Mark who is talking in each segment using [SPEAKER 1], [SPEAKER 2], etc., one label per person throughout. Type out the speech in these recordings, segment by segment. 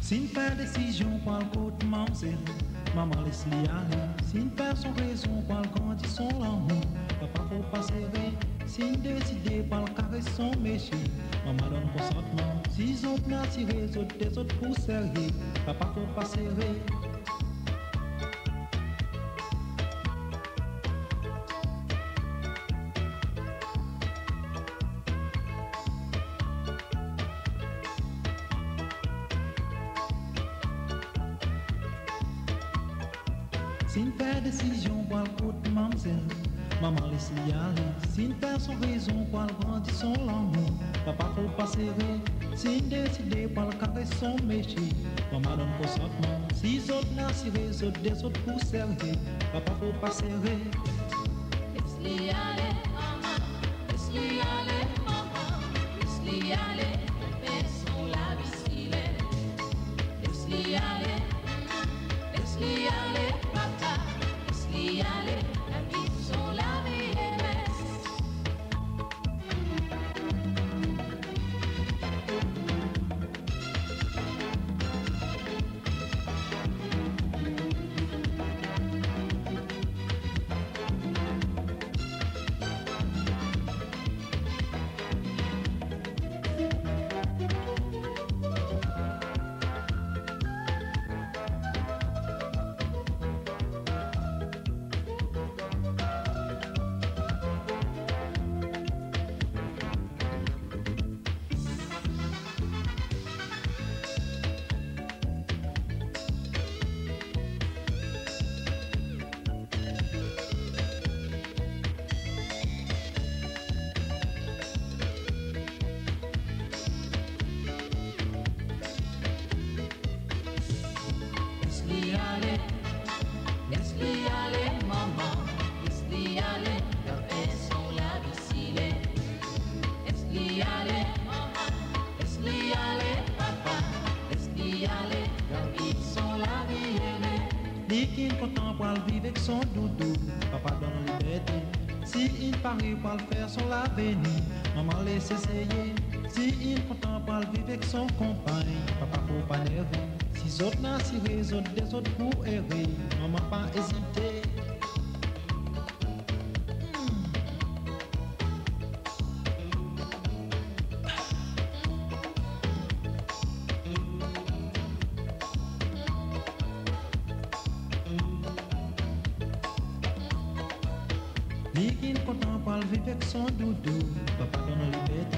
[SPEAKER 1] S'il fait décision par le côté manger, maman laisse-lui aller. S'il perd son raison par le grandit son l'amour, papa faut pas serrer. S'il décide par le carré son métier, maman donne consentement. S'ils ont bien tiré les autres des autres pour serrer, papa faut pas serrer. S'il perd décision pour le côté mademoiselle, maman laisse-lui aller. S'il perd son raison pour le grandir son l'amour, papa faut pas serrer. S'il décide pour le carré son métier, maman donne consentement. S'ils autres n'a tiré les autres des autres pour serrer, papa faut pas serrer.
[SPEAKER 2] Laisse-lui aller, maman, laisse-lui aller, maman, laisse-lui aller, fais son la vie laisse-lui aller, laisse-lui aller, papa, laisse-lui aller, la vie son la vie Laisse-lui aller, maman, laisse-lui aller, car sont la vie laisse-lui aller, maman, laisse-lui aller, papa, laisse-lui aller, car ils sont la vie aimée.
[SPEAKER 1] Dit qu'il content pour le vivre avec son doudou, papa donne liberté. Si il paraît pour le faire son l'avenir, maman laisse essayer. Si il content pour le vivre avec son compagne, papa faut pas nerver. Si autres n'a tiré les autres des autres pour errer, maman pas hésiter. Dit qu'il content pour le vivre avec son doudou, papa donne liberté.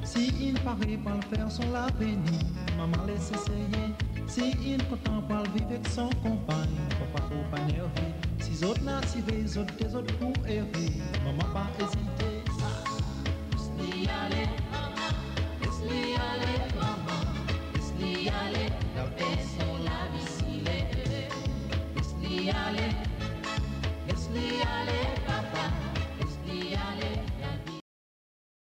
[SPEAKER 1] Si il paraît pour le faire son l'avenir, maman laisse essayer. Si il content pour le vivre avec son compagne, papa faut pas nerver. Si autres n'a tiré les autres des autres pour errer, maman pas hésiter.
[SPEAKER 2] Laisse-lui aller.